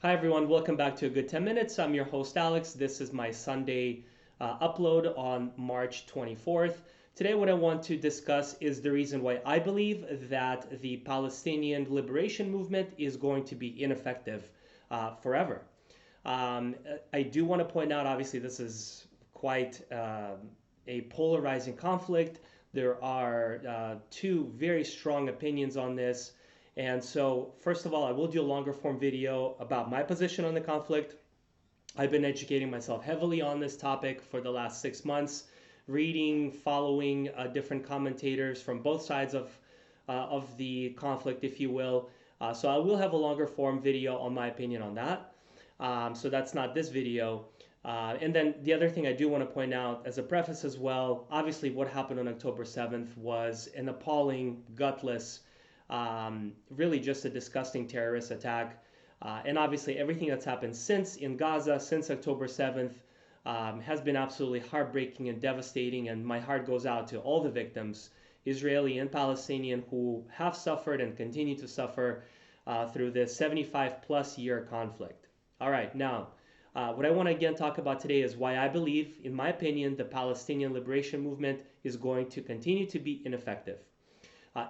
Hi everyone, welcome back to A Good 10 Minutes. I'm your host Alex. This is my Sunday upload on March 24th. Today what I want to discuss is the reason why I believe that the Palestinian Liberation Movement is going to be ineffective forever. Um, I do want to point out, obviously, this is quite a polarizing conflict. There are two very strong opinions on this. And so, first of all, I will do a longer form video about my position on the conflict. I've been educating myself heavily on this topic for the last 6 months, reading, following different commentators from both sides of the conflict, if you will. So I will have a longer form video on my opinion on that. So that's not this video. And then the other thing I do want to point out as a preface as well, obviously what happened on October 7th was an appalling, gutless, really just a disgusting terrorist attack. And obviously everything that's happened since in Gaza, since October 7th, has been absolutely heartbreaking and devastating. And my heart goes out to all the victims, Israeli and Palestinian, who have suffered and continue to suffer through this 75 plus year conflict. All right, now, what I want to again talk about today is why I believe, in my opinion, the Palestinian Liberation Movement is going to continue to be ineffective.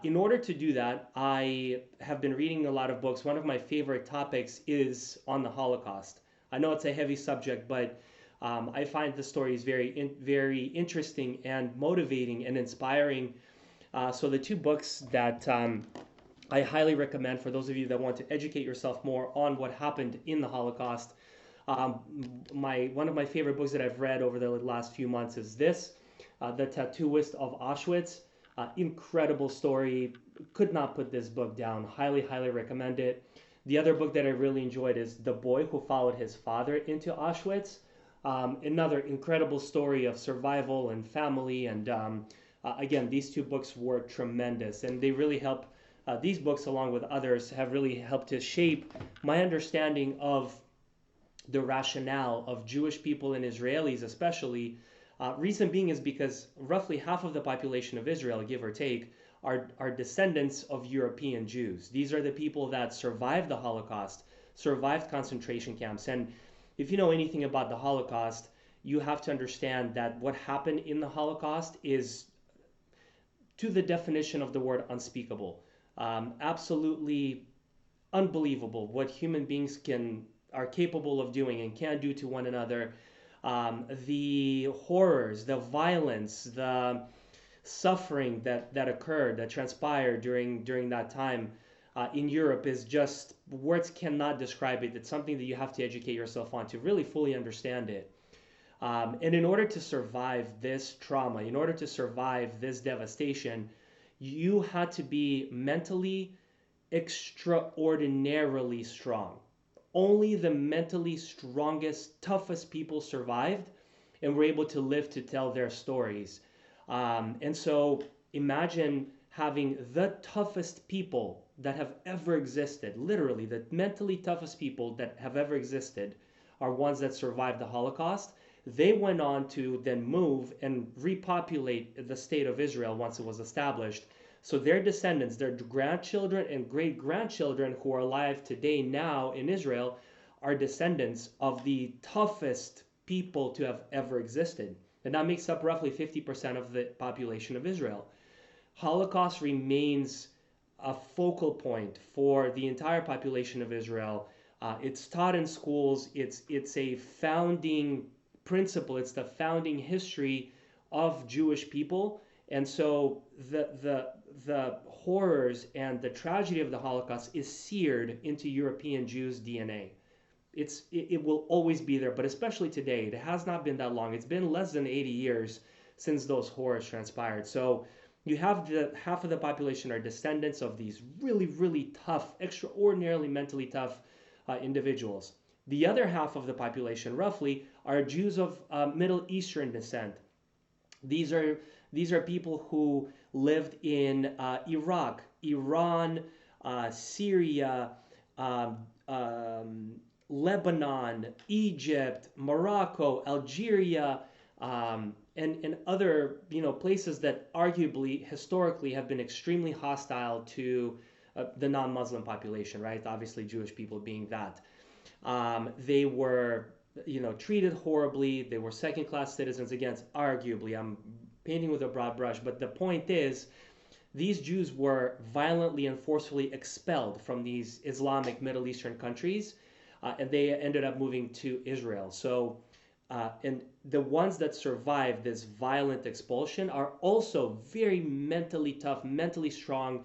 In order to do that, I have been reading a lot of books. One of my favorite topics is on the Holocaust. I know it's a heavy subject, but I find the stories very interesting and motivating and inspiring. So the two books that I highly recommend for those of you that want to educate yourself more on what happened in the Holocaust. One of my favorite books that I've read over the last few months is this, The Tattooist of Auschwitz. Incredible story. Could not put this book down. Highly recommend it. The other book that I really enjoyed is The Boy Who Followed His Father into Auschwitz. Another incredible story of survival and family. And again, these two books were tremendous, and they really help. These books, along with others, have really helped to shape my understanding of the rationale of Jewish people and Israelis, especially. Reason being is because roughly half of the population of Israel, give or take, are descendants of European Jews. These are the people that survived the Holocaust, survived concentration camps. And if you know anything about the Holocaust, you have to understand that what happened in the Holocaust is, to the definition of the word, unspeakable. Absolutely unbelievable what human beings are capable of doing and can do to one another. The horrors, the violence, the suffering that occurred, that transpired during that time in Europe is just, words cannot describe it. It's something that you have to educate yourself on to really fully understand it. And in order to survive this trauma, in order to survive this devastation, you had to be mentally extraordinarily strong. Only the mentally strongest, toughest people survived and were able to live to tell their stories. And so imagine having the toughest people that have ever existed, literally the mentally toughest people that have ever existed are ones that survived the Holocaust. They went on to then move and repopulate the state of Israel once it was established. So their descendants, their grandchildren and great-grandchildren who are alive today now in Israel are descendants of the toughest people to have ever existed. And that makes up roughly 50% of the population of Israel. Holocaust remains a focal point for the entire population of Israel. It's taught in schools. It's a founding principle. It's the founding history of Jewish people. And so the horrors and the tragedy of the Holocaust is seared into European Jews' DNA. It will always be there, but especially today, it has not been that long. It's been less than 80 years since those horrors transpired. So you have half of the population are descendants of these really tough, extraordinarily mentally tough individuals. The other half of the population, roughly, are Jews of Middle Eastern descent. These are people who lived in Iraq, Iran, Syria, Lebanon, Egypt, Morocco, Algeria, and other places that arguably historically have been extremely hostile to the non-Muslim population, right? Obviously, Jewish people being that. They were, treated horribly. They were second-class citizens. Again, arguably, I'm painting with a broad brush, but the point is, these Jews were violently and forcefully expelled from these Islamic Middle Eastern countries, and they ended up moving to Israel. So, and the ones that survived this violent expulsion are also very mentally tough, mentally strong,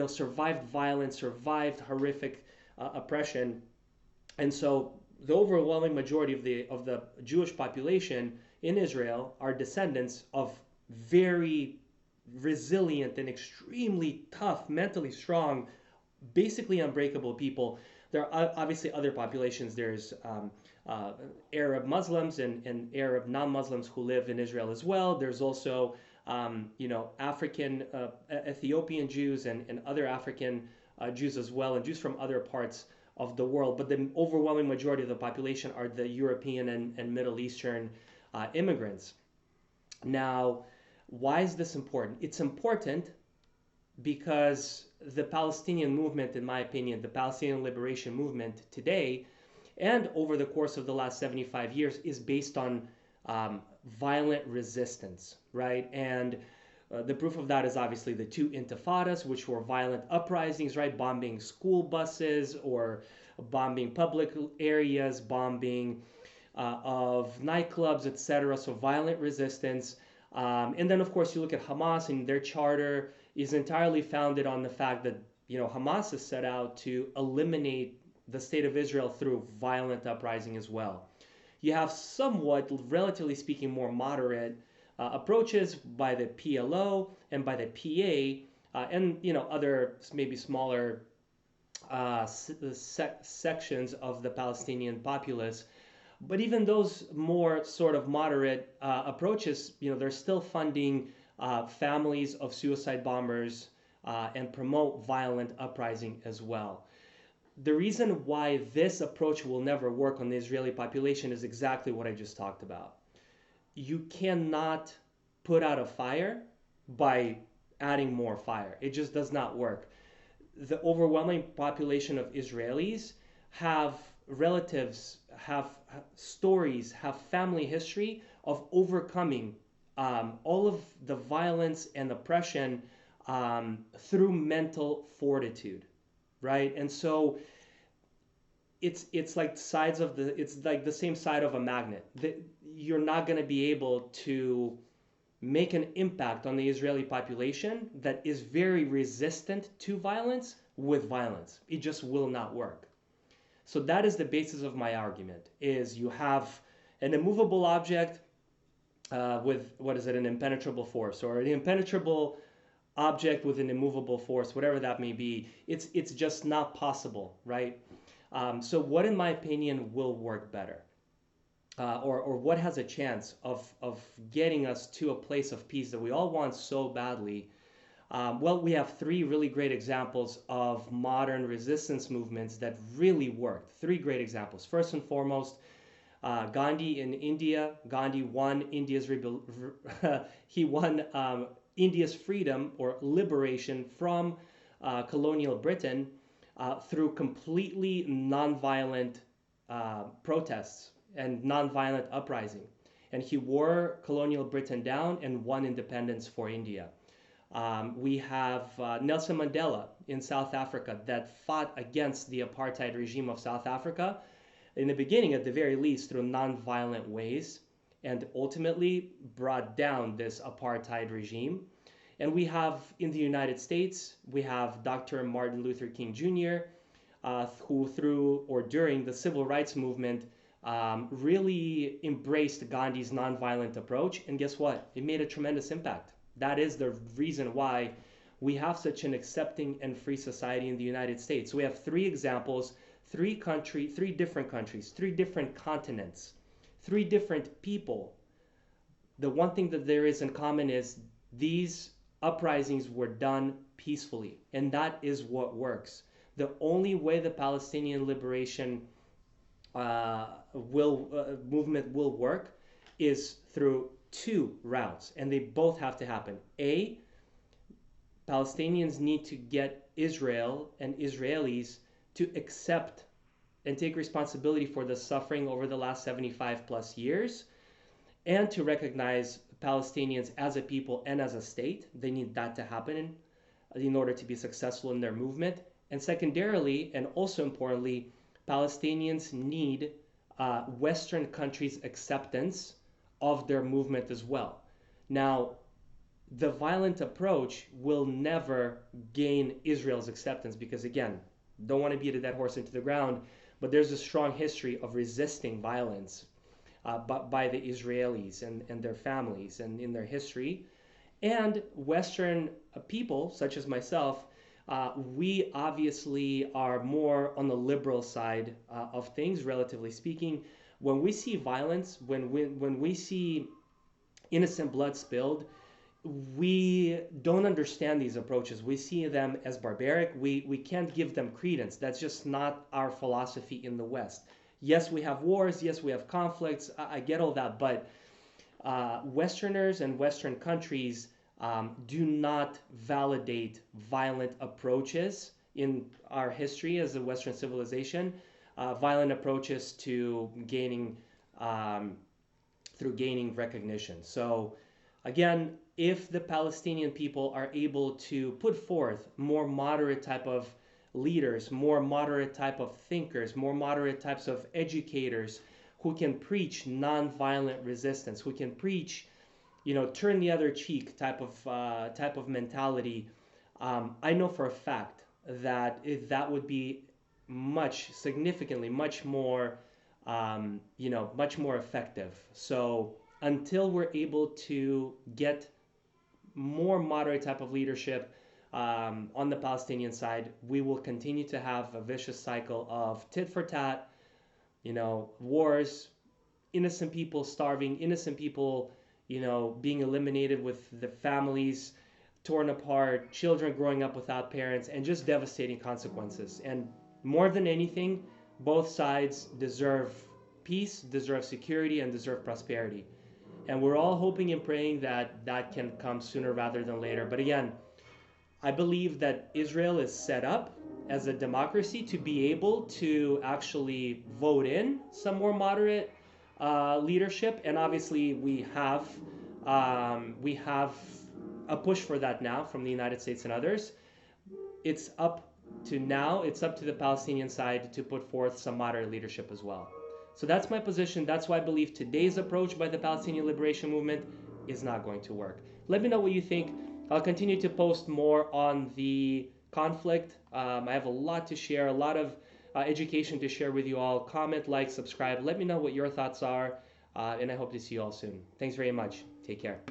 survived violence, survived horrific oppression. And so the overwhelming majority of the Jewish population in Israel are descendants of very resilient and extremely tough, mentally strong, basically unbreakable people. There are obviously other populations. There's Arab Muslims and Arab non-Muslims who live in Israel as well. There's also African Ethiopian Jews and other African Jews as well, and Jews from other parts of the world. But the overwhelming majority of the population are the European and Middle Eastern immigrants. Now, why is this important? It's important because the Palestinian movement, in my opinion, the Palestinian liberation movement today and over the course of the last 75 years is based on violent resistance, right? And the proof of that is obviously the two intifadas, which were violent uprisings, right? Bombing school buses or bombing public areas, bombing of nightclubs, etc. So violent resistance. And then, of course, you look at Hamas, and their charter is entirely founded on the fact that Hamas is set out to eliminate the state of Israel through violent uprising as well. You have somewhat, relatively speaking, more moderate approaches by the PLO and by the PA, and other maybe smaller sections of the Palestinian populace. But even those more sort of moderate approaches, they're still funding families of suicide bombers and promote violent uprising as well. The reason why this approach will never work on the Israeli population is exactly what I just talked about. You cannot put out a fire by adding more fire. It just does not work. The overwhelming population of Israelis have relatives, have stories, have family history of overcoming all of the violence and oppression through mental fortitude, right? And so it's like it's like the same side of a magnet. You're not going to be able to make an impact on the Israeli population that is very resistant to violence with violence. It just will not work. So that is the basis of my argument, is you have an immovable object with, an impenetrable force, or an impenetrable object with an immovable force, whatever that may be. It's just not possible, right? So what, in my opinion, will work better? Or what has a chance of getting us to a place of peace that we all want so badly? Well, we have three really great examples of modern resistance movements that really worked. Three great examples. First and foremost, Gandhi in India. Gandhi won India's freedom or liberation from colonial Britain through completely nonviolent protests and nonviolent uprising. And he wore colonial Britain down and won independence for India. We have Nelson Mandela in South Africa that fought against the apartheid regime of South Africa, in the beginning, at the very least, through nonviolent ways, and ultimately brought down this apartheid regime. And we have, in the United States, we have Dr. Martin Luther King Jr., who through or during the civil rights movement really embraced Gandhi's nonviolent approach. And guess what? It made a tremendous impact. That is the reason why we have such an accepting and free society in the United States. So we have three examples, three different countries, three different continents, three different people. The one thing that there is in common is these uprisings were done peacefully, and that is what works. The only way the Palestinian liberation movement will work is through two routes, and they both have to happen. A, Palestinians need to get Israel and Israelis to accept and take responsibility for the suffering over the last 75 plus years, and to recognize Palestinians as a people and as a state. They need that to happen in order to be successful in their movement. And secondarily, and also importantly, Palestinians need Western countries' acceptance of their movement as well. Now, the violent approach will never gain Israel's acceptance because, again, don't want to beat a dead horse into the ground, but there's a strong history of resisting violence by the Israelis and their families and in their history. And Western people, such as myself, we obviously are more on the liberal side of things, relatively speaking. When we see violence, when we see innocent blood spilled, we don't understand these approaches. We see them as barbaric. We can't give them credence. That's just not our philosophy in the West. Yes, we have wars. Yes, we have conflicts. I get all that. But Westerners and Western countries do not validate violent approaches in our history as a Western civilization, violent approaches to gaining through gaining recognition. So again, if the Palestinian people are able to put forth more moderate type of leaders, more moderate type of thinkers, more moderate types of educators who can preach nonviolent resistance, who can preach, turn the other cheek type of mentality, I know for a fact that that would be significantly much more, much more effective. So until we're able to get more moderate type of leadership on the Palestinian side, we will continue to have a vicious cycle of tit for tat, wars, innocent people starving, innocent people, being eliminated with the families torn apart, children growing up without parents, and just devastating consequences. And more than anything, both sides deserve peace, deserve security, and deserve prosperity. And we're all hoping and praying that that can come sooner rather than later. But again, I believe that Israel is set up as a democracy to be able to actually vote in some more moderate leadership. And obviously we have a push for that now from the United States and others. It's up to the Palestinian side to put forth some moderate leadership as well. So that's my position. That's why I believe today's approach by the Palestinian Liberation Movement is not going to work. Let me know what you think. I'll continue to post more on the conflict. I have a lot to share, a lot of education to share with you all. Comment, like, subscribe. Let me know what your thoughts are, and I hope to see you all soon. Thanks very much. Take care.